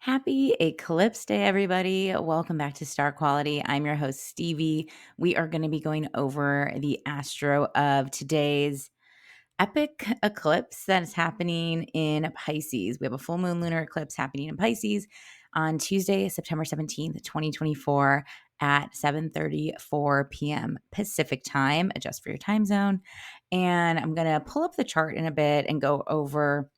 Happy Eclipse Day, everybody. Welcome back to Star Quality. I'm your host, Stevie. We are going to be going over the astro of today's epic eclipse that is happening in Pisces. We have a full moon lunar eclipse happening in Pisces on Tuesday, September 17th, 2024 at 7:34 p.m. Pacific time. Adjust for your time zone. And I'm going to pull up the chart in a bit and go over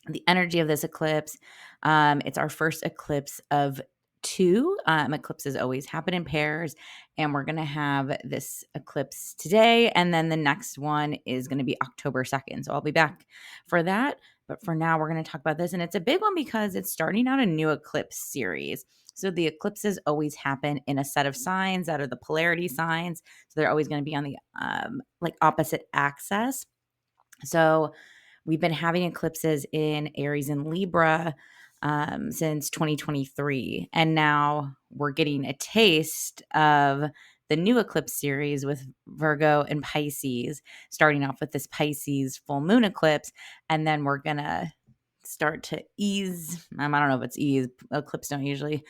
the energy of this eclipse. It's our first eclipse of two. Eclipses always happen in pairs, and we're going to have this eclipse today, and then the next one is going to be October 2nd. So I'll be back for that. But for now, we're going to talk about this, and it's a big one because it's starting out a new eclipse series. So the eclipses always happen in a set of signs that are the polarity signs. So they're always going to be on the opposite axis. So we've been having eclipses in Aries and Libra since 2023. And now we're getting a taste of the new eclipse series with Virgo and Pisces, starting off with this Pisces full moon eclipse. And then we're going to start to ease. I don't know if it's ease. Eclipses don't usually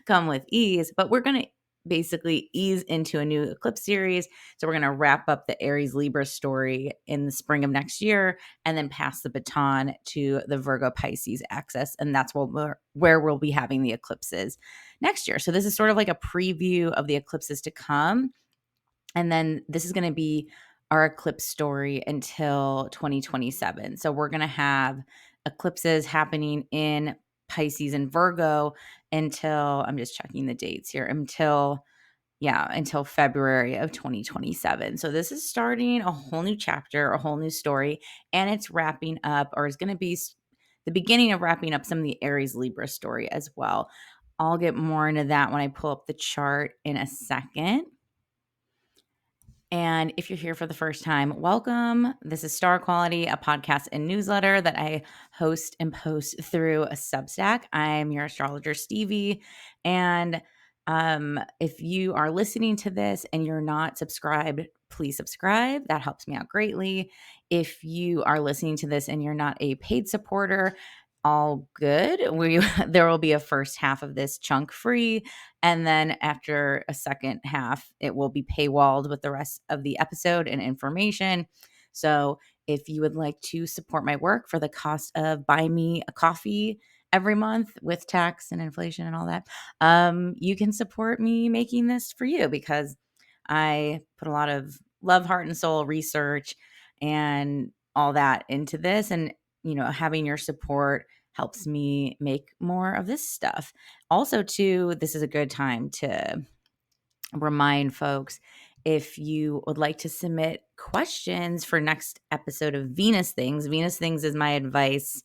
come with ease, but we're going to basically ease into a new eclipse series. So we're going to wrap up the Aries Libra story in the spring of next year and then pass the baton to the Virgo Pisces axis. And that's where we'll be having the eclipses next year. So this is sort of like a preview of the eclipses to come. And then this is going to be our eclipse story until 2027. So we're going to have eclipses happening in Pisces and Virgo until, I'm just checking the dates here, until February of 2027. So this is starting a whole new chapter, a whole new story, and it's wrapping up, or is going to be the beginning of wrapping up some of the Aries Libra story as well. I'll get more into that when I pull up the chart in a second. And if you're here for the first time, welcome. This is Star Quality, a podcast and newsletter that I host and post through a Substack. I'm your astrologer, Stevie. And if you are listening to this and you're not subscribed, please subscribe. That helps me out greatly. If you are listening to this and you're not a paid supporter, all good. There will be a first half of this chunk free, and then after a second half, it will be paywalled with the rest of the episode and information. So if you would like to support my work for the cost of buy me a coffee every month with tax and inflation and all that, you can support me making this for you, because I put a lot of love, heart, and soul research and all that into this. And, having your support helps me make more of this stuff. Also, too, this is a good time to remind folks, if you would like to submit questions for next episode of Venus Things is my advice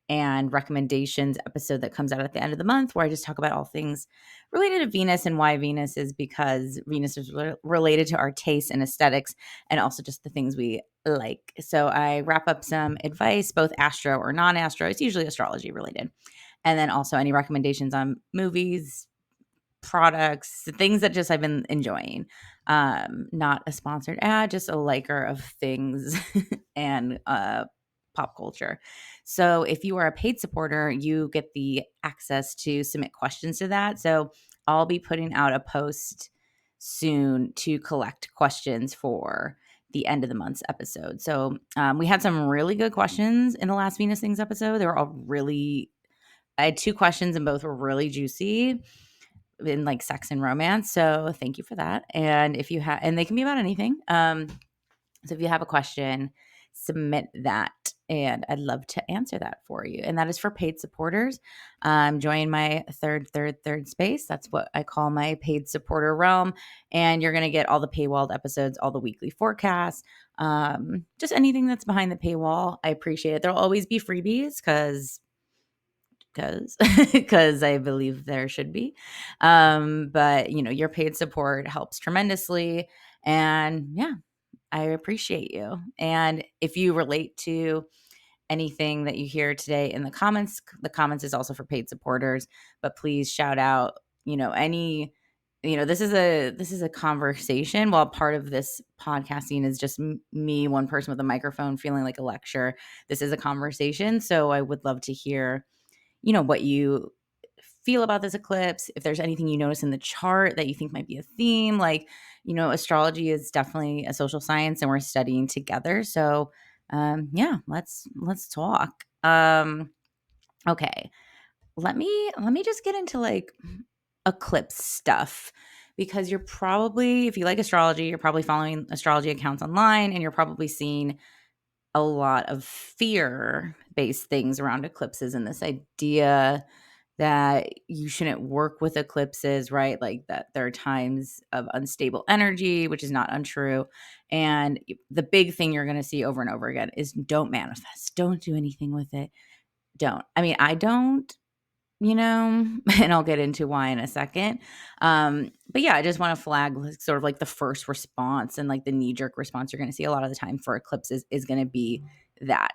and recommendations episode that comes out at the end of the month, where I just talk about all things related to Venus and why Venus is, because Venus is related to our tastes and aesthetics and also just the things we like. So I wrap up some advice, both astro or non-astro. It's usually astrology related. And then also any recommendations on movies, products, things that just I've been enjoying. Not a sponsored ad, just a liker of things and pop culture. So if you are a paid supporter, you get the access to submit questions to that. So I'll be putting out a post soon to collect questions for the end of the month's episode. So we had some really good questions in the last Venus Things episode. They were all I had two questions and both were really juicy in like sex and romance. So thank you for that. And if you and they can be about anything. So if you have a question, submit that and I'd love to answer that for you. And that is for paid supporters. Join my third space. That's what I call my paid supporter realm. And you're going to get all the paywalled episodes, all the weekly forecasts, just anything that's behind the paywall. I appreciate it. There'll always be freebies because I believe there should be. But your paid support helps tremendously. And yeah, I appreciate you. And if you relate to anything that you hear today in the comments is also for paid supporters, but please shout out, this is a conversation. While part of this podcasting is just me, one person with a microphone feeling like a lecture, this is a conversation. So I would love to hear what you feel about this eclipse, if there's anything you notice in the chart that you think might be a theme. Like, astrology is definitely a social science and we're studying together. So, yeah, let's talk. Okay. Let me just get into like eclipse stuff because you're probably, if you like astrology, you're probably following astrology accounts online and you're probably seeing a lot of fear based things around eclipses and this idea that you shouldn't work with eclipses, right? Like that there are times of unstable energy, which is not untrue. And the big thing you're going to see over and over again is don't manifest, don't do anything with it. Don't. I mean, I don't, and I'll get into why in a second. But yeah, I just want to flag sort of like the first response and like the knee jerk response you're going to see a lot of the time for eclipses is going to be that.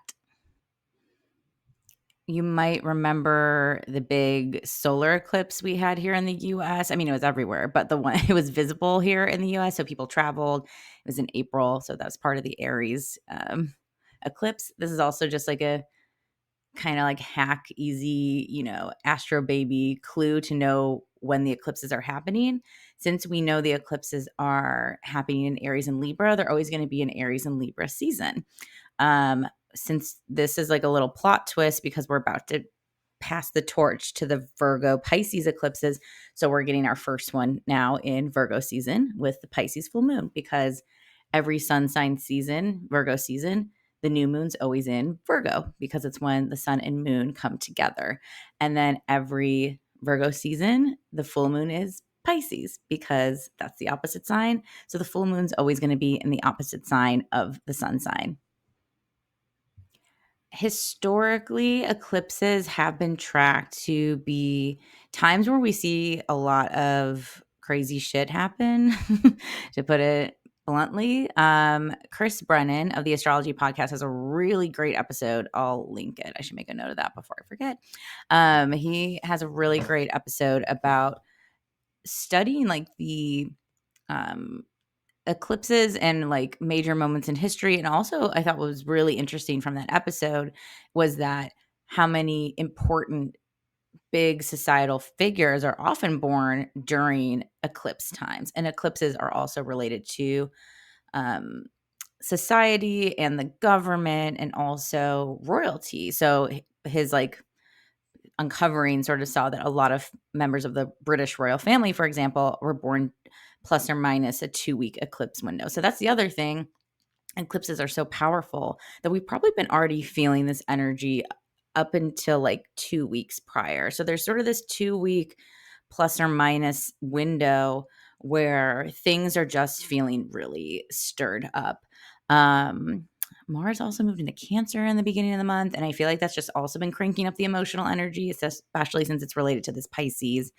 You might remember the big solar eclipse we had here in the US. I mean, it was everywhere, but the one it was visible here in the US. So people traveled. It was in April. So that was part of the Aries eclipse. This is also just like a kind of like hack easy, astro baby clue to know when the eclipses are happening. Since we know the eclipses are happening in Aries and Libra, they're always going to be in Aries and Libra season. Since this is like a little plot twist because we're about to pass the torch to the Virgo-Pisces eclipses. So we're getting our first one now in Virgo season with the Pisces full moon because every sun sign season, Virgo season, the new moon's always in Virgo because it's when the sun and moon come together. And then every Virgo season, the full moon is Pisces because that's the opposite sign. So the full moon's always going to be in the opposite sign of the sun sign. Historically, eclipses have been tracked to be times where we see a lot of crazy shit happen, to put it bluntly. Chris Brennan of the Astrology Podcast has a really great episode. I'll link it. I should make a note of that before I forget. He has a really great episode about studying like the um, eclipses and like major moments in history. And also, I thought what was really interesting from that episode was that how many important big societal figures are often born during eclipse times. And eclipses are also related to um, society and the government and also royalty. So his like uncovering sort of saw that a lot of members of the British royal family, for example, were born plus or minus a 2-week eclipse window. So that's the other thing. Eclipses are so powerful that we've probably been already feeling this energy up until like 2 weeks prior. So there's sort of this 2-week plus or minus window where things are just feeling really stirred up. Mars also moved into Cancer in the beginning of the month. And I feel like that's just also been cranking up the emotional energy, especially since it's related to this Pisces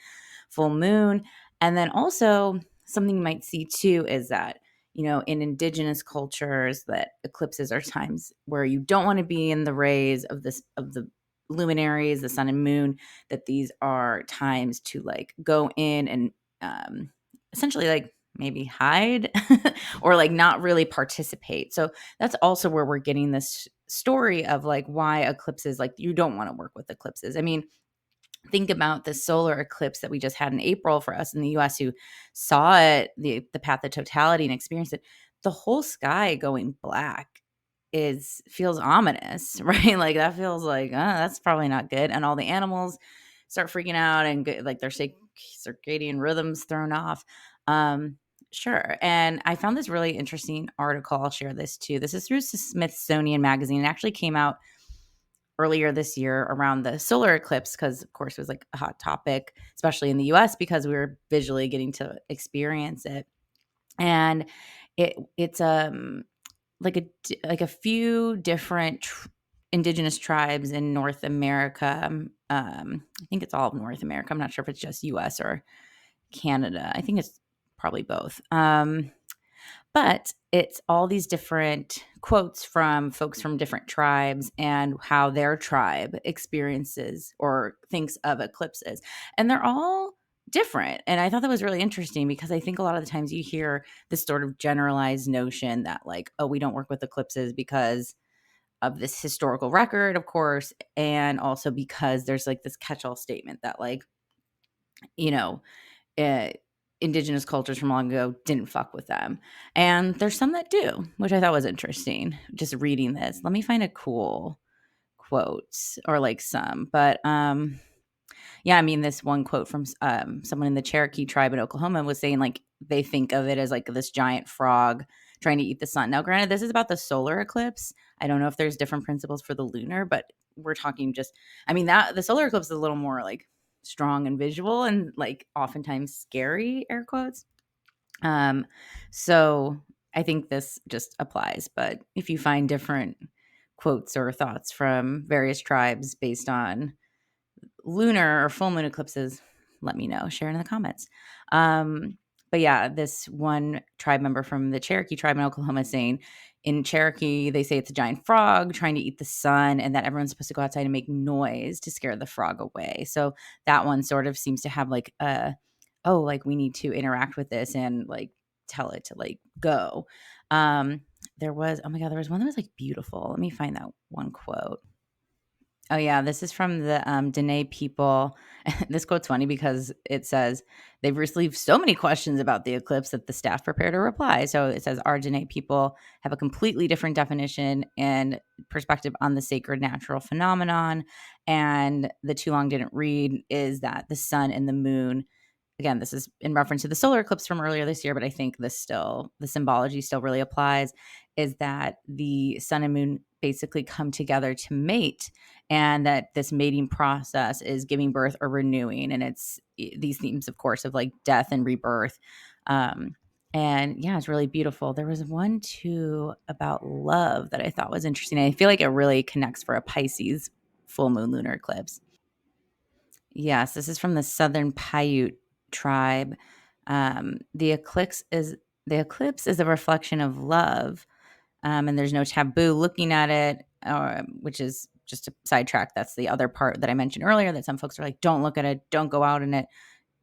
full moon. And then also, something you might see too is that, in indigenous cultures, that eclipses are times where you don't want to be in the rays of the luminaries, the sun and moon, that these are times to like go in and essentially like maybe hide or like not really participate. So that's also where we're getting this story of like why eclipses, like you don't want to work with eclipses. I mean, think about the solar eclipse that we just had in April for us in the US who saw it, the path of totality and experienced it. The whole sky going black feels ominous, right? Like that feels like that's probably not good. And all the animals start freaking out and get, like their circadian rhythms thrown off. Sure. And I found this really interesting article. I'll share this too. This is through Smithsonian Magazine. It actually came out earlier this year around the solar eclipse because, of course, it was like a hot topic, especially in the US because we were visually getting to experience it. And it's like a few different indigenous tribes in North America. I think it's all of North America. I'm not sure if it's just US or Canada. I think it's probably both. But it's all these different quotes from folks from different tribes and how their tribe experiences or thinks of eclipses. And they're all different. And I thought that was really interesting because I think a lot of the times you hear this sort of generalized notion that like, oh, we don't work with eclipses because of this historical record, of course, and also because there's like this catch-all statement that like, you know, uh, indigenous cultures from long ago didn't fuck with them. And there's some that do, which I thought was interesting. Just reading this. Let me find a cool quote or like some. But yeah, I mean, this one quote from someone in the Cherokee tribe in Oklahoma was saying like they think of it as like this giant frog trying to eat the sun. Now, granted, this is about the solar eclipse. I don't know if there's different principles for the lunar, but we're talking just, I mean, that the solar eclipse is a little more like strong and visual and like oftentimes scary, air quotes. Um, so I think this just applies. But if you find different quotes or thoughts from various tribes based on lunar or full moon eclipses, let me know. Share in the comments. But yeah, this one tribe member from the Cherokee tribe in Oklahoma is saying in Cherokee, they say it's a giant frog trying to eat the sun and that everyone's supposed to go outside and make noise to scare the frog away. So that one sort of seems to have like oh, like we need to interact with this and like tell it to like go. There was, oh my God, there was one that was like beautiful. Let me find that one quote. Oh yeah, this is from the Dene people. This quote's funny because it says they've received so many questions about the eclipse that the staff prepare to reply. So it says our Dene people have a completely different definition and perspective on the sacred natural phenomenon. And the too long didn't read is that the sun and the moon, again, this is in reference to the solar eclipse from earlier this year, but I think this still, the symbology still really applies, is that the sun and moon basically come together to mate and that this mating process is giving birth or renewing. And it's these themes, of course, of like death and rebirth. Um, and yeah, it's really beautiful. There was one too about love that I thought was interesting. I feel like it really connects for a Pisces full moon lunar eclipse. Yes, this is from the Southern Paiute tribe. The eclipse is a reflection of love, and there's no taboo looking at it, which is just a sidetrack. That's the other part that I mentioned earlier. That some folks are like, "Don't look at it, don't go out in it,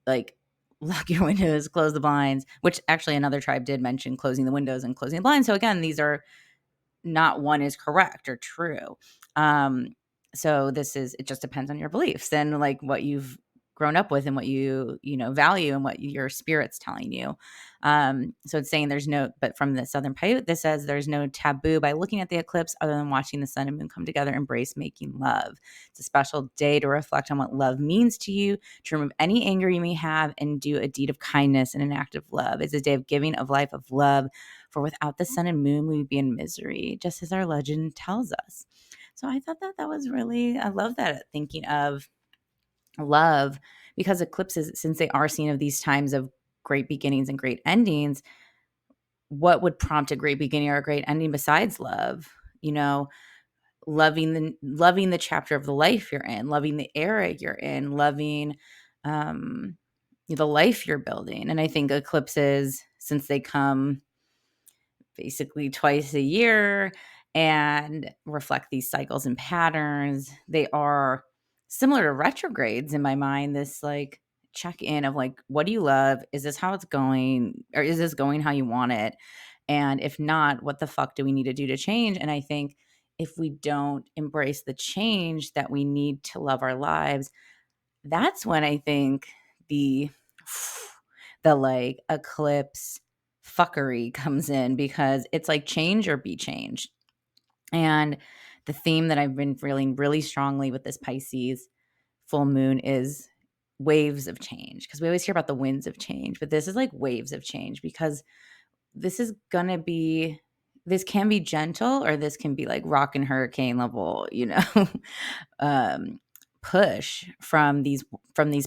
like lock your windows, close the blinds." Which actually another tribe did mention closing the windows and closing the blinds. So again, these are not one is correct or true. Um, so this is it just depends on your beliefs and like what you've grown up with and what you know value and what your spirit's telling you. So it's saying there's no, but from the Southern Paiute, this says there's no taboo by looking at the eclipse other than watching the sun and moon come together, embrace making love. It's a special day to reflect on what love means to you, to remove any anger you may have, and do a deed of kindness and an act of love. It's a day of giving, of life, of love. For without the sun and moon, we would be in misery, just as our legend tells us. So I thought that that was really, I love that thinking of love because eclipses, since they are seen of these times of great beginnings and great endings, what would prompt a great beginning or a great ending besides love? You know, loving the chapter of the life you're in, loving the era you're in, loving um, the life you're building. And I think eclipses, since they come basically twice a year and reflect these cycles and patterns. They are similar to retrogrades in my mind. This like check in of like, what do you love? Is this how it's going? Or is this going how you want it? And if not, what the fuck do we need to do to change? And I think if we don't embrace the change that we need to love our lives, that's when I think the the like eclipse fuckery comes in because it's like change or be changed. And the theme that I've been feeling really strongly with this Pisces full moon is waves of change because we always hear about the winds of change, but this is like waves of change because this is going to be this can be gentle or this can be like rock and hurricane level, you know, um, push from these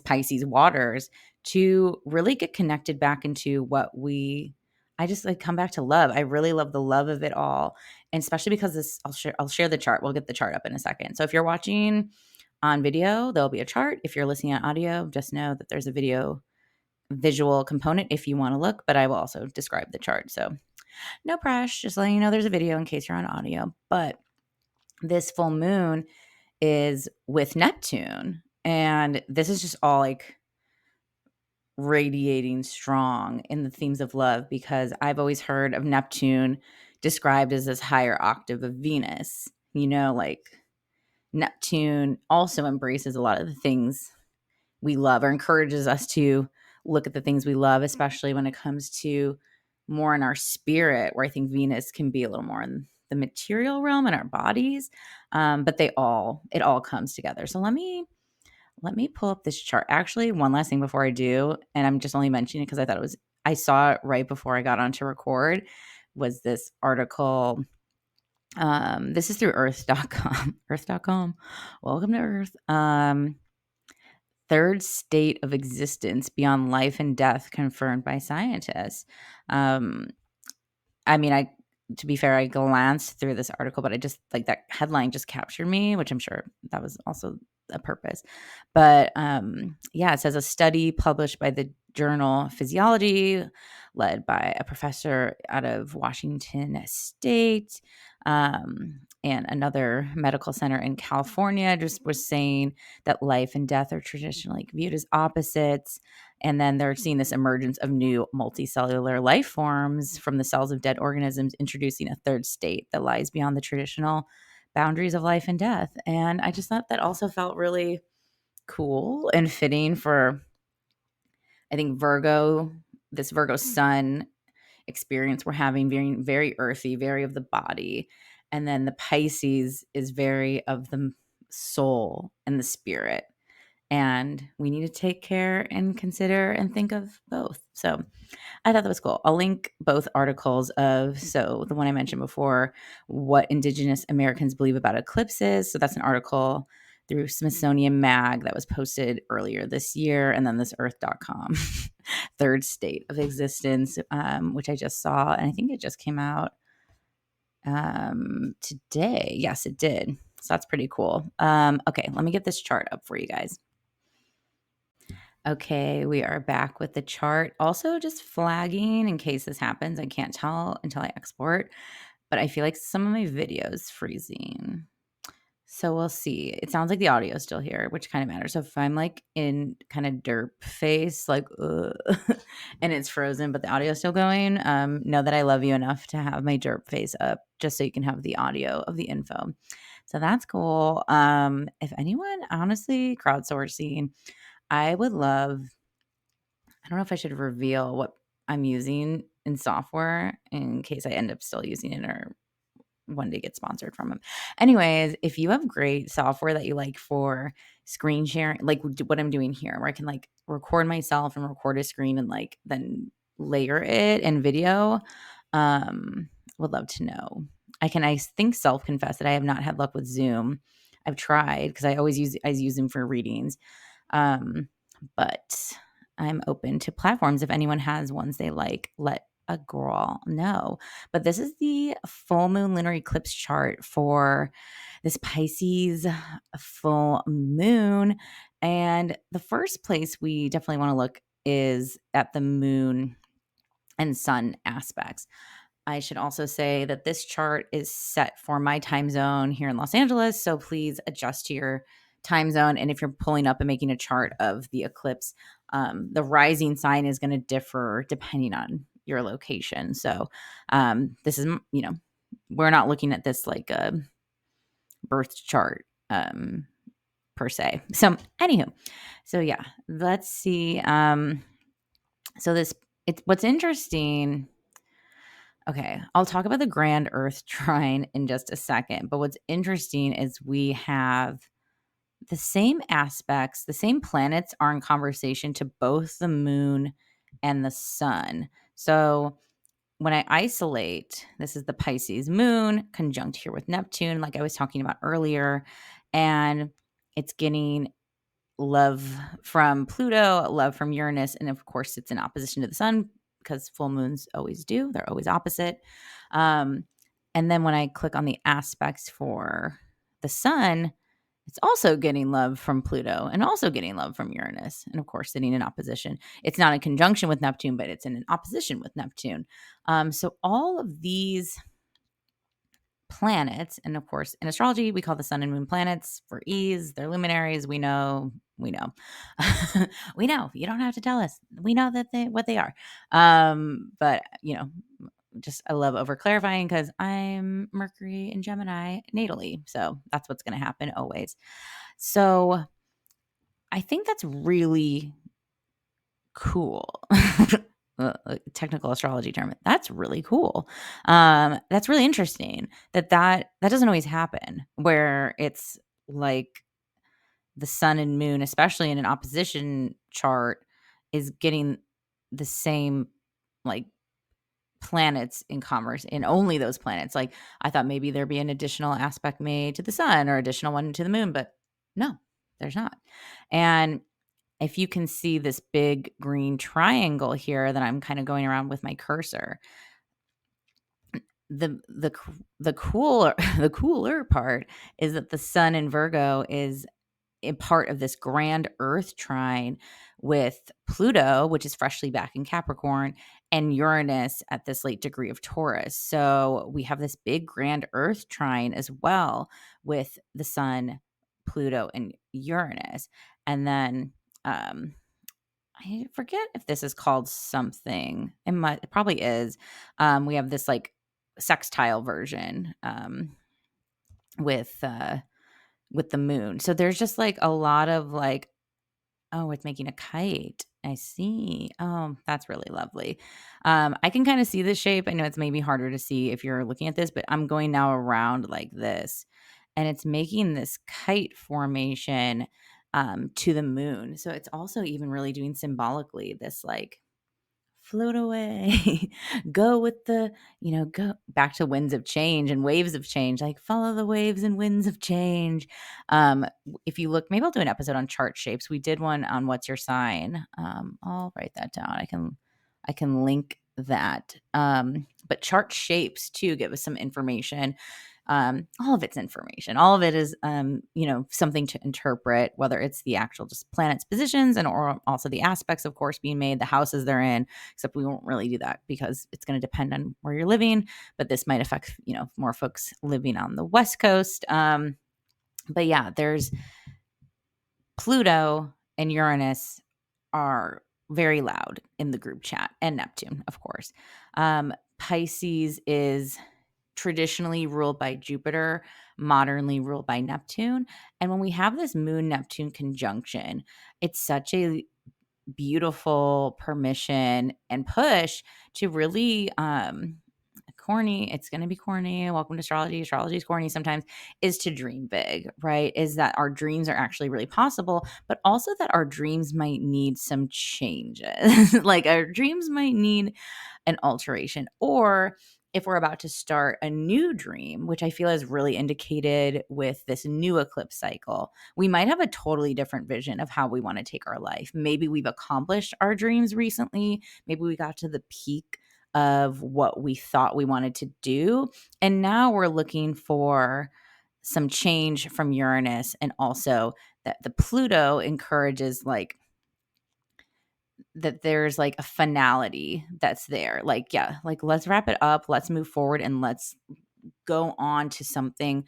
Pisces waters to really get connected back into what we. I just like come back to love. I really love the love of it all, and especially because this. I'll share the chart. We'll get the chart up in a second. So if you're watching on video, there'll be a chart. If you're listening on audio, just know that there's a visual component if you want to look. But I will also describe the chart. So no pressure. Just letting you know there's a video in case you're on audio. But this full moon is with Neptune. And this is just all like radiating strong in the themes of love because I've always heard of Neptune described as this higher octave of Venus, like Neptune also embraces a lot of the things we love, or encourages us to look at the things we love, especially when it comes to more in our spirit, where I think Venus can be a little more in the material realm in our bodies. But it all comes together. So let me pull up this chart. Actually, one last thing before I do, and I'm just only mentioning it because I saw it right before I got on to record, was this article. This is through earth.com. Earth.com. Welcome to Earth. Third state of existence beyond life and death confirmed by scientists. Um, I mean, to be fair, I glanced through this article, but I just like that headline just captured me, which I'm sure that was also a purpose. But yeah, it says a study published by the journal Physiology, led by a professor out of Washington State, and another medical center in California, just was saying that life and death are traditionally viewed as opposites. And then they're seeing this emergence of new multicellular life forms from the cells of dead organisms, introducing a third state that lies beyond the traditional boundaries of life and death. And I just thought that also felt really cool and fitting for, I think, this Virgo sun experience we're having, very, very earthy, very of the body. And then the Pisces is very of the soul and the spirit. And we need to take care and consider and think of both. So I thought that was cool. I'll link both articles so the one I mentioned before, what Indigenous Americans believe about eclipses. So that's an article through Smithsonian Mag that was posted earlier this year. And then this earth.com, third state of existence, which I just saw. And I think it just came out today. Yes, it did. So that's pretty cool. Okay, let me get this chart up for you guys. Okay, we are back with the chart. Also, just flagging in case this happens. I can't tell until I export, but I feel like some of my video is freezing. So we'll see. It sounds like the audio is still here, which kind of matters. So if I'm like in kind of derp face, like, and it's frozen, but the audio is still going, know that I love you enough to have my derp face up just so you can have the audio of the info. So that's cool. If anyone, honestly, crowdsourcing, I would love, I don't know if I should reveal what I'm using in software in case I end up still using it or one day get sponsored from them. Anyways, if you have great software that you like for screen sharing, like what I'm doing here, where I can like record myself and record a screen and like then layer it in video, would love to know. I think self-confess that I have not had luck with Zoom. I've tried because I use Zoom for readings. But I'm open to platforms. If anyone has ones they like, let a girl know. But this is the full moon lunar eclipse chart for this Pisces full moon. And the first place we definitely want to look is at the moon and sun aspects. I should also say that this chart is set for my time zone here in Los Angeles. So please adjust to your time zone. And if you're pulling up and making a chart of the eclipse, the rising sign is going to differ depending on your location. So this is, we're not looking at this like a birth chart per se. So anywho, so yeah, let's see. What's interesting. Okay, I'll talk about the grand Earth trine in just a second. But what's interesting is we have the same aspects, the same planets are in conversation to both the moon and the sun. So when I isolate, this is the Pisces moon conjunct here with Neptune, like I was talking about earlier, and it's getting love from Pluto, love from Uranus, and of course it's in opposition to the sun because full moons always do. They're always opposite. And then when I click on the aspects for the sun, it's also getting love from Pluto and also getting love from Uranus. And of course, sitting in opposition. It's not in conjunction with Neptune, but it's in an opposition with Neptune. So all of these planets, and of course, in astrology, we call the sun and moon planets for ease. They're luminaries. We know. We know. We know. You don't have to tell us. We know that what they are. But I love over clarifying because I'm Mercury and Gemini natally. So that's what's going to happen always. So I think that's really cool. Technical astrology term. That's really cool. That's really interesting that doesn't always happen where it's like the sun and moon, especially in an opposition chart, is getting the same like planets in commerce in only those planets. Like I thought maybe there'd be an additional aspect made to the sun or additional one to the moon, but no, there's not. And if you can see this big green triangle here that I'm kind of going around with my cursor, the cooler the cooler part is that the sun in Virgo is a part of this grand Earth trine with Pluto, which is freshly back in Capricorn, and Uranus at this late degree of Taurus. So we have this big grand Earth trine as well with the sun, Pluto, and Uranus. And then I forget if this is called something. It probably is. We have this like sextile version with the moon. So there's just like a lot of like, oh, it's making a kite. I see. Oh, that's really lovely. I can kind of see this shape. I know it's maybe harder to see if you're looking at this, but I'm going now around like this, and it's making this kite formation to the moon. So it's also even really doing symbolically this like float away, go with go back to winds of change and waves of change, like follow the waves and winds of change. If you look, maybe I'll do an episode on chart shapes. We did one on what's your sign. I'll write that down. I can link that. But chart shapes too give us some information. All of it's information. All of it is, something to interpret, whether it's the actual just planets' positions and or also the aspects, of course, being made, the houses they're in, except we won't really do that because it's going to depend on where you're living. But this might affect, more folks living on the West Coast. But yeah, there's Pluto and Uranus are very loud in the group chat, and Neptune, of course. Pisces is traditionally ruled by Jupiter, modernly ruled by Neptune. And when we have this Moon Neptune conjunction, it's such a beautiful permission and push to really corny, it's going to be corny, welcome to astrology is corny sometimes, is to dream big, right? Is that our dreams are actually really possible, but also that our dreams might need some changes. Like our dreams might need an alteration, or if we're about to start a new dream, which I feel is really indicated with this new eclipse cycle, we might have a totally different vision of how we want to take our life. Maybe we've accomplished our dreams recently. Maybe we got to the peak of what we thought we wanted to do. And now we're looking for some change from Uranus, and also that the Pluto encourages like that there's like a finality that's there. Like, yeah, like let's wrap it up, let's move forward, and let's go on to something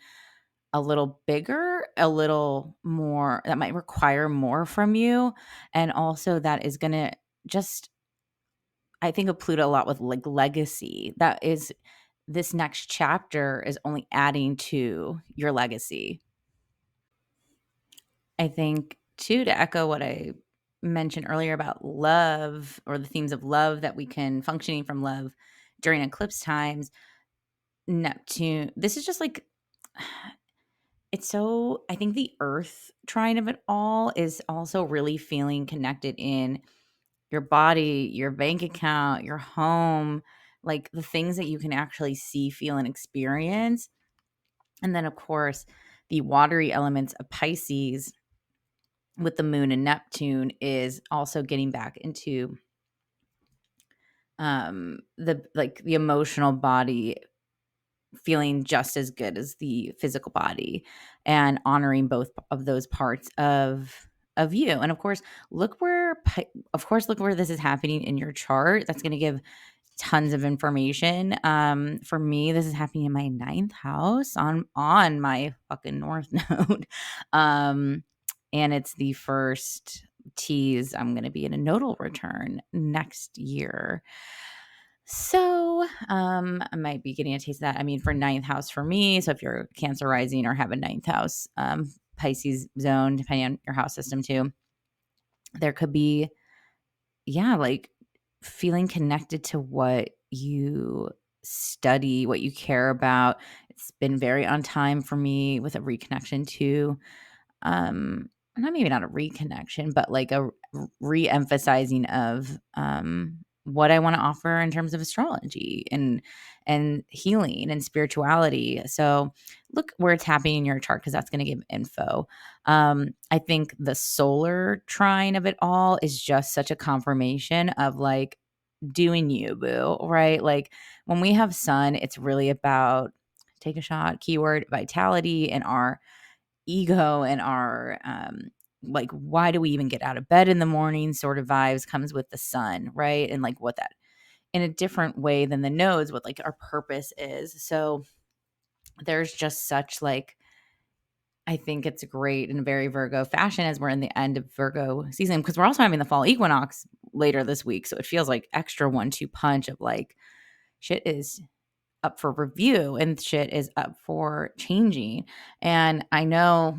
a little bigger, a little more that might require more from you. And also that is going to just, I think of Pluto a lot with like legacy. That is, this next chapter is only adding to your legacy. I think too, to echo what I mentioned earlier about love or the themes of love that we can functioning from love during eclipse times, Neptune, this is just like, it's so, I think the earth trine of it all is also really feeling connected in your body, your bank account, your home, like the things that you can actually see, feel, and experience. And then, of course, the watery elements of Pisces with the moon and Neptune is also getting back into the emotional body feeling just as good as the physical body, and honoring both of those parts of you. And look where this is happening in your chart. That's going to give tons of information. For me, this is happening in my ninth house on my fucking north node. And it's the first tease I'm going to be in a nodal return next year. So, I might be getting a taste of that. I mean, for ninth house for me. So if you're Cancer rising or have a ninth house, Pisces zone, depending on your house system too, there could be, yeah, like feeling connected to what you study, what you care about. It's been very on time for me with a reconnection too. Not maybe not a reconnection, but like a re-emphasizing of what I want to offer in terms of astrology and healing and spirituality. So look where it's happening in your chart because that's going to give info. I think the solar trine of it all is just such a confirmation of like doing you, boo, right? Like when we have sun, it's really about take a shot, keyword vitality and our ego and our like why do we even get out of bed in the morning sort of vibes comes with the sun, right? And like what that in a different way than the nodes, what like our purpose is. So there's just such like I think it's great in a very Virgo fashion as we're in the end of Virgo season because we're also having the fall equinox later this week. So it feels like extra 1-2 punch of like shit is up for review and shit is up for changing. And I know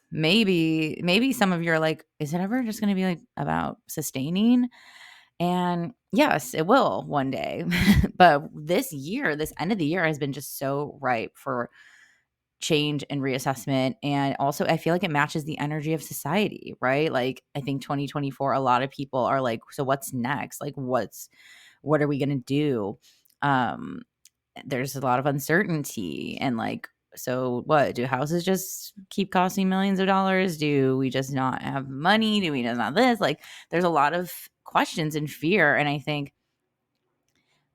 maybe some of you are like, is it ever just going to be like about sustaining? And yes, it will one day. But this year, this end of the year has been just so ripe for change and reassessment. And also, I feel like it matches the energy of society, right? Like, I think 2024, a lot of people are like, so what's next? Like, what are we going to do? Um, there's a lot of uncertainty and like so what do houses just keep costing millions of dollars? Do we just not have money? Do we just not this? Like there's a lot of questions and fear and I think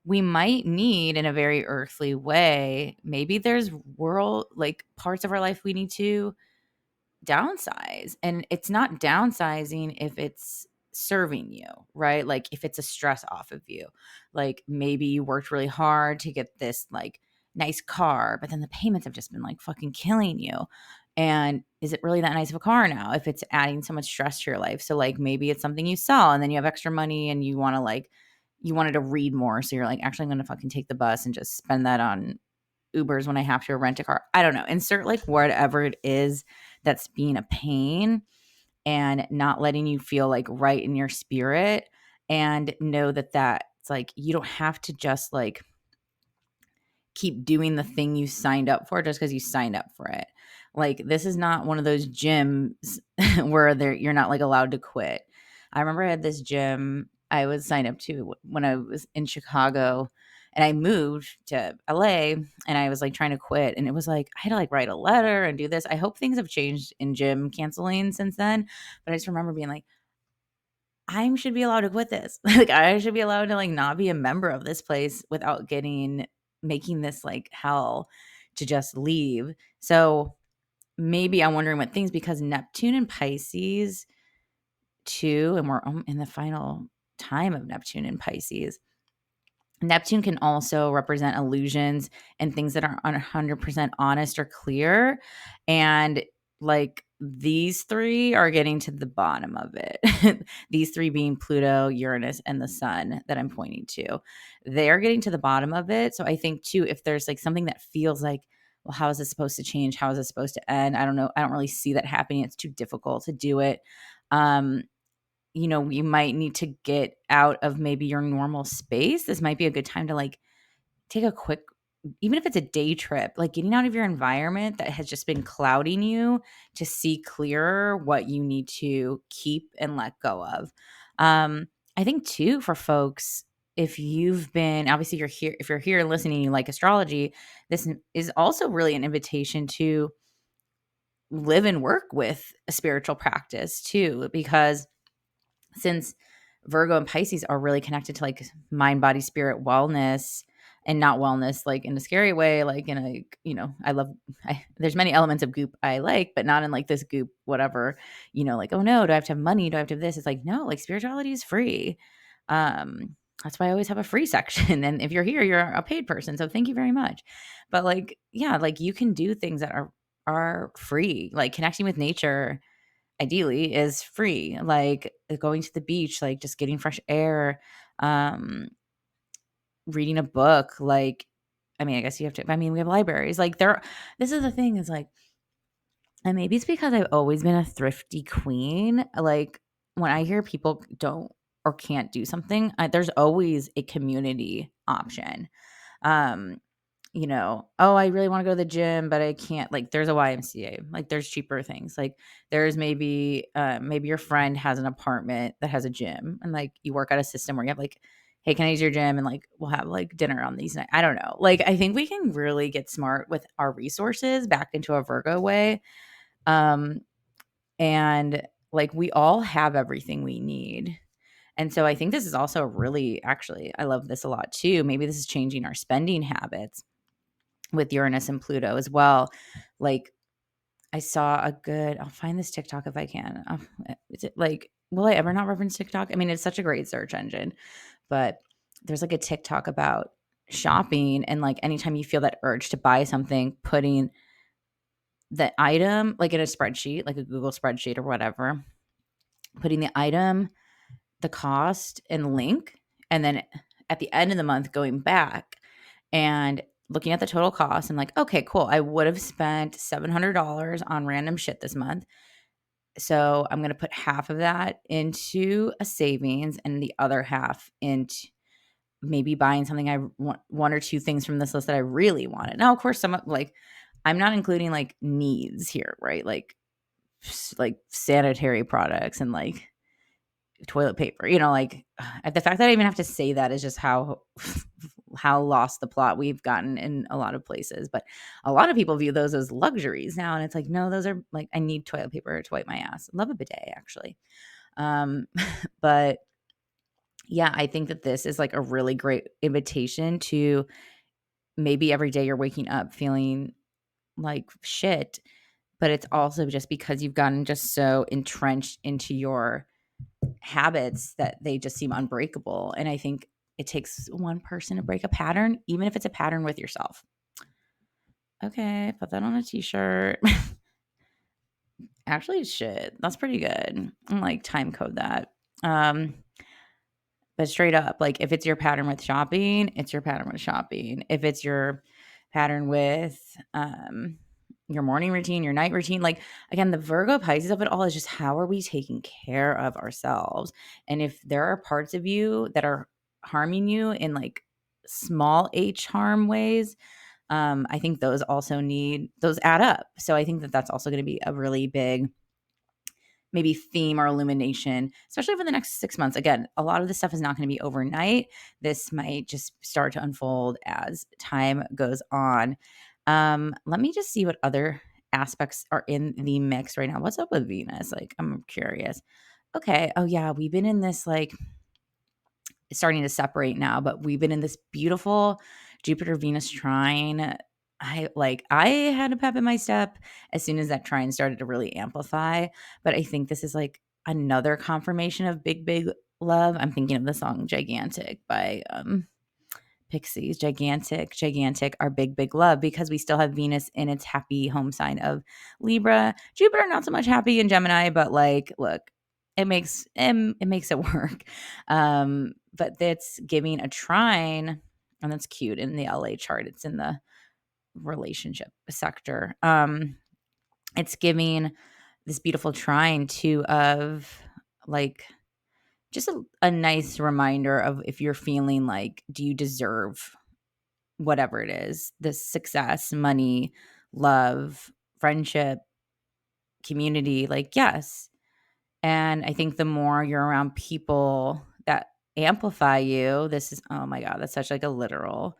we might need in a very earthly way maybe there's world like parts of our life we need to downsize. And it's not downsizing if it's serving you, right? Like if it's a stress off of you. Like maybe you worked really hard to get this like nice car, but then the payments have just been like fucking killing you. And is it really that nice of a car now if it's adding so much stress to your life? So like maybe it's something you sell and then you have extra money and you want to like you wanted to read more. So you're like, actually I'm gonna fucking take the bus and just spend that on Ubers when I have to rent a car. I don't know. Insert like whatever it is that's being a pain and not letting you feel like right in your spirit and know that that's like you don't have to just like keep doing the thing you signed up for just because you signed up for it. Like this is not one of those gyms where you're not like allowed to quit. I remember I had this gym I was signed up to when I was in Chicago and I moved to LA and I was like trying to quit and it was like I had to like write a letter and do this. I hope things have changed in gym canceling since then, but I just remember being like I should be allowed to quit this. Like I should be allowed to like not be a member of this place without getting making this like hell to just leave. So maybe I'm wondering what things because Neptune and Pisces too, and we're in the final time of Neptune and Pisces. Neptune can also represent illusions and things that are 100% honest or clear. And like these three are getting to the bottom of it. These three being Pluto, Uranus, and the sun that I'm pointing to. They're getting to the bottom of it. So I think too, if there's like something that feels like, well, how is this supposed to change? How is this supposed to end? I don't know. I don't really see that happening. It's too difficult to do it. Um, you might need to get out of maybe your normal space. This might be a good time to like take a quick, even if it's a day trip, like getting out of your environment that has just been clouding you to see clearer what you need to keep and let go of. I think too for folks, if you've been obviously you're here, if you're here listening, you like astrology, this is also really an invitation to live and work with a spiritual practice too, because since Virgo and Pisces are really connected to like mind, body, spirit, wellness, and not wellness like in a scary way, like in a, there's many elements of goop I like, but not in like this goop, whatever, like, oh no, do I have to have money? Do I have to have this? It's like, no, like spirituality is free. That's why I always have a free section. And if you're here, you're a paid person. So thank you very much. But like, yeah, like you can do things that are free, like connecting with nature ideally is free, like going to the beach, like just getting fresh air, um reading a book. Like, I mean, I guess you have to, I mean, we have libraries. Like this is the thing is like, and maybe it's because I've always been a thrifty queen. Like when I hear people don't or can't do something, there's always a community option. Um, oh, I really want to go to the gym, but I can't. Like, there's a YMCA. Like, there's cheaper things. Like, there's maybe your friend has an apartment that has a gym, and like you work out a system where you have like, hey, can I use your gym? And like we'll have like dinner on these nights. I don't know. Like, I think we can really get smart with our resources back into a Virgo way. Um, and like we all have everything we need. And so I think this is also really actually, I love this a lot too. Maybe this is changing our spending habits with Uranus and Pluto as well. Like I saw I'll find this TikTok if I can. Is it like, will I ever not reference TikTok? I mean, it's such a great search engine, but there's like a TikTok about shopping and like anytime you feel that urge to buy something, putting the item like in a spreadsheet, like a Google spreadsheet or whatever, putting the item, the cost and link, and then at the end of the month going back and looking at the total cost and like, okay, cool. I would have spent $700 on random shit this month. So I'm going to put half of that into a savings and the other half into maybe buying something I want, one or two things from this list that I really wanted. Now, of course, some like I'm not including like needs here, right? Like sanitary products and like toilet paper, like the fact that I even have to say that is just how lost the plot we've gotten in a lot of places. But a lot of people view those as luxuries now, and it's like, no, those are like, I need toilet paper to wipe my ass. I love a bidet actually. But yeah, I think that this is like a really great invitation to maybe every day you're waking up feeling like shit, but it's also just because you've gotten just so entrenched into your habits that they just seem unbreakable. And I think it takes one person to break a pattern, even if it's a pattern with yourself. Okay, put that on a t-shirt. Actually, shit, that's pretty good. I'm like time code that. But straight up, like if it's your pattern with shopping, it's your pattern with shopping. If it's your pattern with your morning routine, your night routine, like again, the Virgo-Pisces of it all is just how are we taking care of ourselves? And if there are parts of you that are harming you in like small H harm ways, I think those add up. So I think that that's also going to be a really big maybe theme or illumination, especially for the next 6 months. Again, a lot of this stuff is not going to be overnight. This might just start to unfold as time goes on. Let me just see what other aspects are in the mix right now. What's up with Venus? Like, I'm curious. Okay. Oh, yeah. We've been in this, like, it's starting to separate now, but we've been in this beautiful Jupiter Venus trine. I had a pep in my step as soon as that trine started to really amplify. But I think this is like another confirmation of big love. I'm thinking of the song Gigantic by Pixies. Gigantic, our big love, because we still have Venus in its happy home sign of Libra. Jupiter not so much happy in Gemini, but like, look, it makes it work. But that's giving a trine, and that's cute in the LA chart. It's in the relationship sector. It's giving this beautiful trine too of like just a nice reminder of if you're feeling like, do you deserve whatever it is, this success, money, love, friendship, community, like, yes. And I think the more you're around people that amplify you, this is, oh my God, that's such like a literal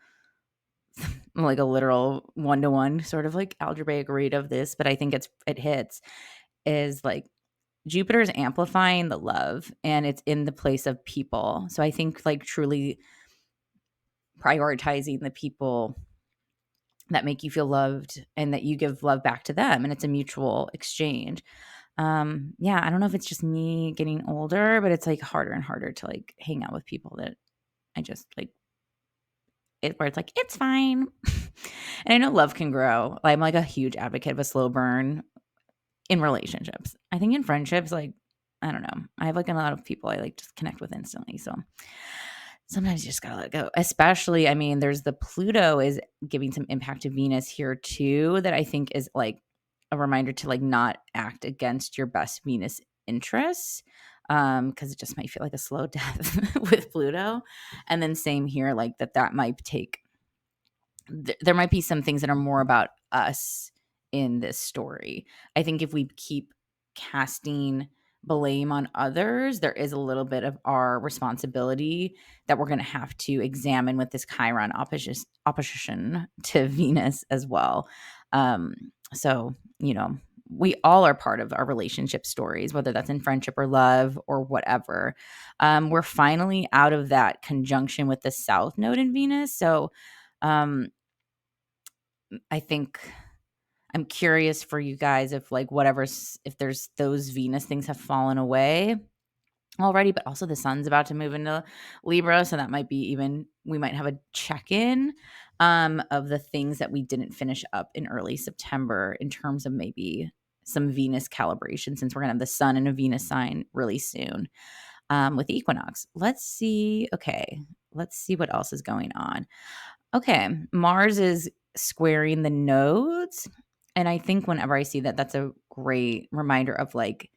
one-to-one sort of like algebraic read of this, but I think it hits is like Jupiter is amplifying the love and it's in the place of people. So I think like truly prioritizing the people that make you feel loved and that you give love back to them, and it's a mutual exchange. Yeah, I don't know if it's just me getting older, but it's like harder and harder to like hang out with people that I just like where it's like it's fine. And I know love can grow. I'm like a huge advocate of a slow burn in relationships. I think in friendships, like I don't know, I have like a lot of people I like just connect with instantly. So sometimes you just gotta let it go. Especially, I mean, there's the Pluto is giving some impact to Venus here too, that I think is like a reminder to like not act against your best Venus interests. Because it just might feel like a slow death with Pluto. And then same here, like that might take there might be some things that are more about us in this story. I think if we keep casting blame on others, there is a little bit of our responsibility that we're going to have to examine with this Chiron opposition to Venus as well. So, we all are part of our relationship stories, whether that's in friendship or love or whatever. We're finally out of that conjunction with the South Node in Venus. So, um, I think I'm curious for you guys if like if there's those Venus things have fallen away already, but also the sun's about to move into Libra. So that might be we might have a check-in of the things that we didn't finish up in early September in terms of maybe some Venus calibration, since we're going to have the sun in a Venus sign really soon with the equinox. Let's see. Okay. Let's see what else is going on. Okay, Mars is squaring the nodes. And I think whenever I see that, that's a great reminder of like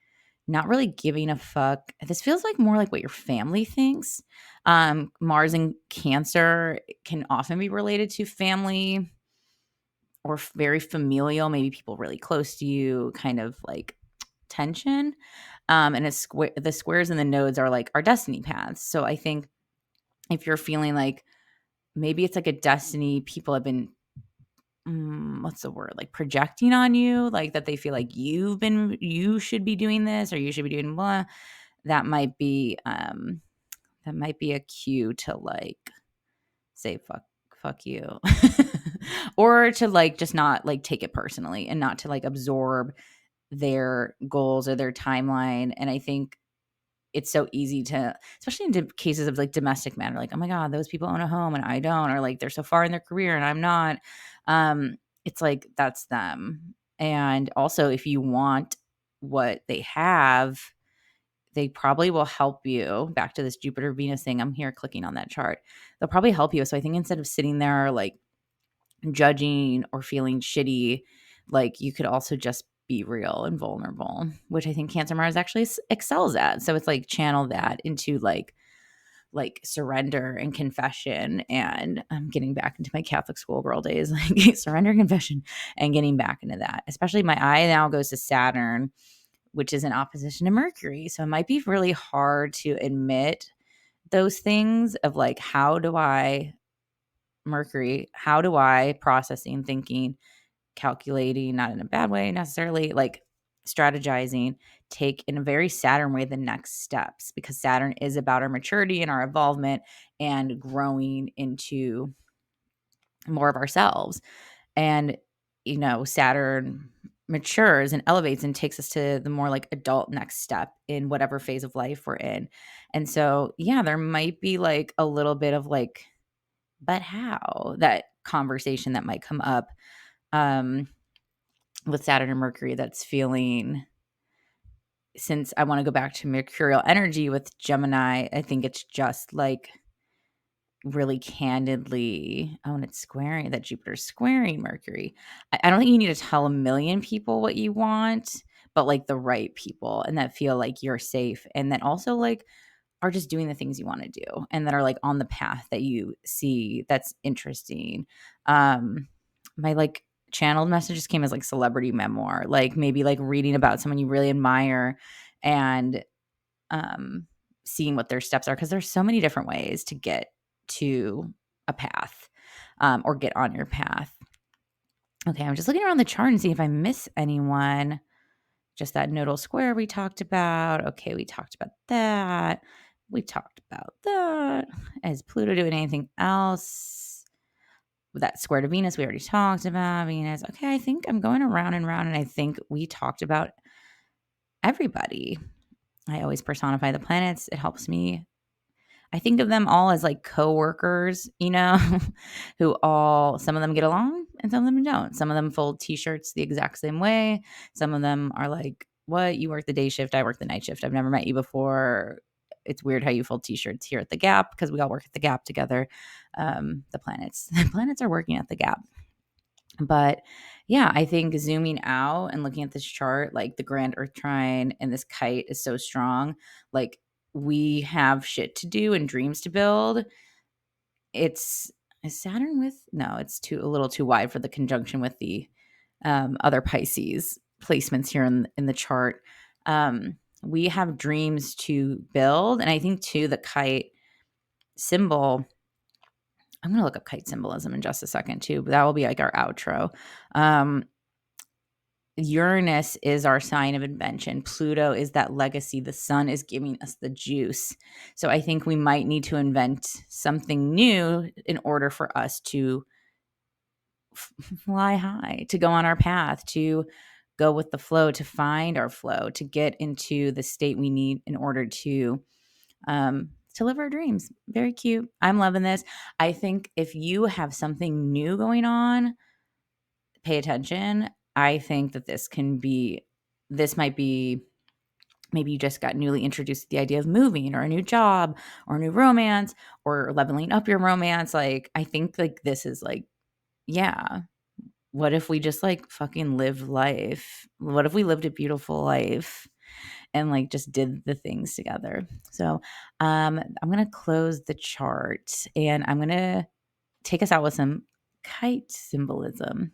not really giving a fuck. This feels like more like what your family thinks. Mars in Cancer can often be related to family or very familial, maybe people really close to you, kind of like tension. And the squares and the nodes are like our destiny paths. So I think if you're feeling like maybe it's like a destiny people have been what's the word, like projecting on you, like that they feel like you should be doing this or you should be doing blah, that might be a cue to like say fuck you or to like just not like take it personally and not to like absorb their goals or their timeline. And I think it's so easy to, especially in cases of like domestic matter, like, oh my God, those people own a home and I don't, or like they're so far in their career and I'm not. It's like, that's them. And also, if you want what they have, they probably will help you. Back to this Jupiter Venus thing, I'm here clicking on that chart. They'll probably help you. So I think instead of sitting there like judging or feeling shitty, like you could also just be real and vulnerable, which I think Cancer Mars actually excels at. So it's like channel that into like surrender and confession, and I'm getting back into my Catholic schoolgirl days, like surrender, confession, and getting back into that. Especially my eye now goes to Saturn, which is in opposition to Mercury. So it might be really hard to admit those things of like, how do I processing, thinking, calculating, not in a bad way necessarily, like strategizing, take in a very Saturn way the next steps, because Saturn is about our maturity and our involvement and growing into more of ourselves. And, Saturn matures and elevates and takes us to the more like adult next step in whatever phase of life we're in. And so, yeah, there might be like a little bit of like, but how, that conversation that might come up with Saturn and Mercury that's feeling, since I want to go back to mercurial energy with Gemini, I think it's just like really candidly, and it's squaring, that Jupiter's squaring Mercury. I don't think you need to tell a million people what you want, but like the right people, and that feel like you're safe, and then also like are just doing the things you want to do and that are like on the path that you see that's interesting. My like channeled messages came as like celebrity memoir, like maybe like reading about someone you really admire and seeing what their steps are, because there's so many different ways to get to a path or get on your path. Okay, I'm just looking around the chart and see if I miss anyone. Just that nodal square we talked about. Okay, we talked about that. We talked about that. Is Pluto doing anything else? That square to Venus, we already talked about Venus. Okay, I think I'm going around and around, and I think we talked about everybody. I always personify the planets. It helps me. I think of them all as like coworkers, who some of them get along and some of them don't. Some of them fold t-shirts the exact same way. Some of them are like, what? You work the day shift, I work the night shift. I've never met you before. it's weird how you fold t-shirts here at the Gap because we all work at the Gap together. The planets are working at the Gap. But yeah, I think zooming out and looking at this chart, like the grand earth trine and this kite is so strong. Like we have shit to do and dreams to build. It's is Saturn with no, it's too a little too wide for the conjunction with the other Pisces placements here in the chart. We have dreams to build, and I think too the kite symbol. I'm going to look up kite symbolism in just a second too, but that will be like our outro. Um, Uranus is our sign of invention. Pluto is that legacy. The sun is giving us the juice. So I think we might need to invent something new in order for us to fly high, to go on our path, to go with the flow, to find our flow, to get into the state we need in order to live our dreams. Very cute. I'm loving this. I think if you have something new going on, pay attention. I think that this might be, maybe you just got newly introduced to the idea of moving or a new job or a new romance or leveling up your romance. Like, I think like this is like, yeah, what if we just like fucking live life? What if we lived a beautiful life and like just did the things together? So, I'm going to close the chart and I'm going to take us out with some kite symbolism.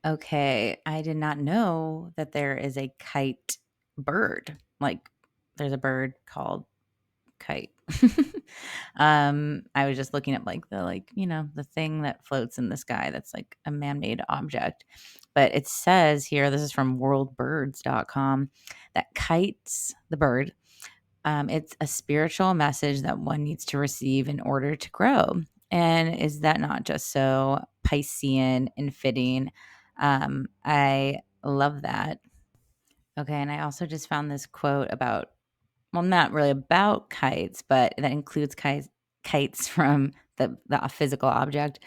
Okay, I did not know that there is a kite bird. Like there's a bird called kite. I was just looking at like the thing that floats in the sky that's like a man-made object. But it says here, this is from worldbirds.com, that kites, the bird, it's a spiritual message that one needs to receive in order to grow. And is that not just so Piscean and fitting? I love that. Okay, and I also just found this quote about, well, not really about kites, but that includes kites from the physical object,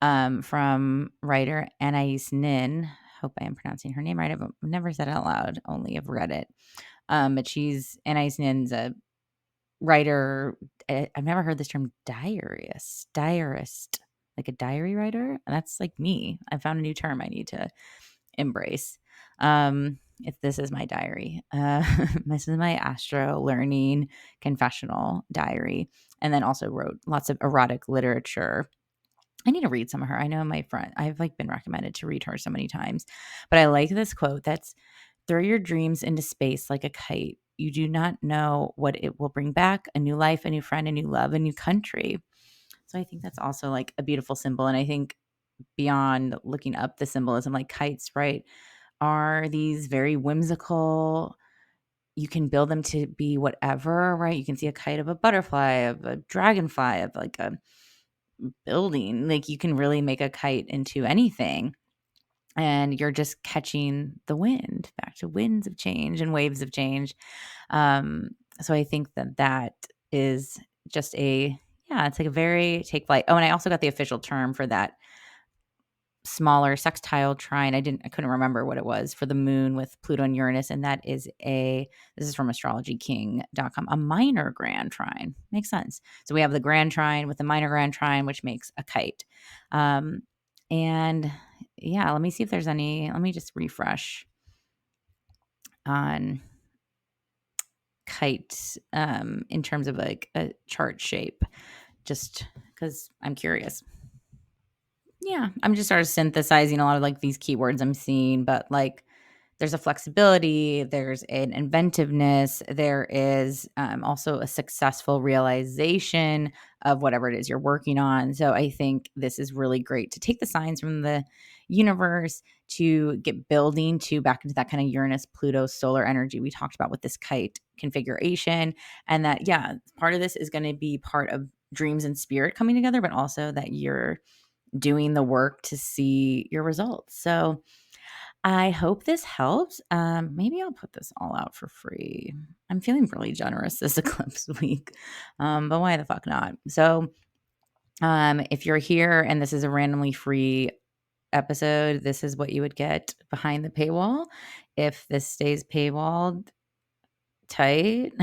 from writer Anais Nin. Hope I am pronouncing her name right. I've never said it out loud, only I've read it. But Anais Nin's a writer. I've never heard this term diarist, like a diary writer. And that's like me. I found a new term I need to embrace. If this is my diary, this is my astro learning confessional diary, and then also wrote lots of erotic literature. I need to read some of her. I know my friend, I've like been recommended to read her so many times, but I like this quote that's, throw your dreams into space like a kite. You do not know what it will bring back: a new life, a new friend, a new love, a new country. So I think that's also like a beautiful symbol. And I think beyond looking up the symbolism, like kites, right, are these very whimsical, you can build them to be whatever, right? You can see a kite of a butterfly, of a dragonfly, of like a building. Like you can really make a kite into anything. And you're just catching the wind, back to winds of change and waves of change. So I think that is just it's like a very take flight. Oh, and I also got the official term for that smaller sextile trine. I couldn't remember what it was for the moon with Pluto and Uranus. And this is from astrologyking.com, a minor grand trine. Makes sense. So we have the grand trine with the minor grand trine, which makes a kite. And yeah, let me see if there's let me just refresh on kite, in terms of like a chart shape, just because I'm curious. Yeah, I'm just sort of synthesizing a lot of like these keywords I'm seeing, but like there's a flexibility, there's an inventiveness, there is also a successful realization of whatever it is you're working on. So I think this is really great to take the signs from the universe to get building to back into that kind of Uranus, Pluto, solar energy we talked about with this kite configuration. And that, yeah, part of this is going to be part of dreams and spirit coming together, but also that you're doing the work to see your results. So I hope this helps. Maybe I'll put this all out for free. I'm feeling really generous this eclipse week, but why the fuck not? So if you're here and this is a randomly free episode, this is what you would get behind the paywall. If this stays paywalled, Tight.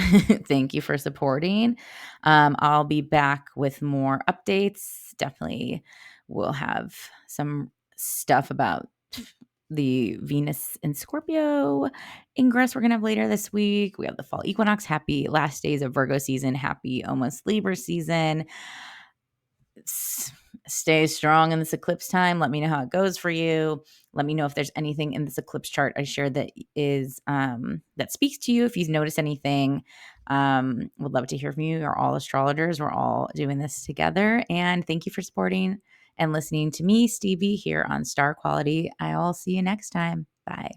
Thank you for supporting. I'll be back with more updates. Definitely we'll have some stuff about the Venus in Scorpio ingress we're going to have later this week. We have the fall equinox. Happy last days of Virgo season. Happy almost Libra season. Stay strong in this eclipse time. Let me know how it goes for you. Let me know if there's anything in this eclipse chart I shared that is that speaks to you. If you've noticed anything, would love to hear from you. You're all astrologers. We're all doing this together. And thank you for supporting and listening to me, Stevie, here on Star Quality. I'll see you next time. Bye.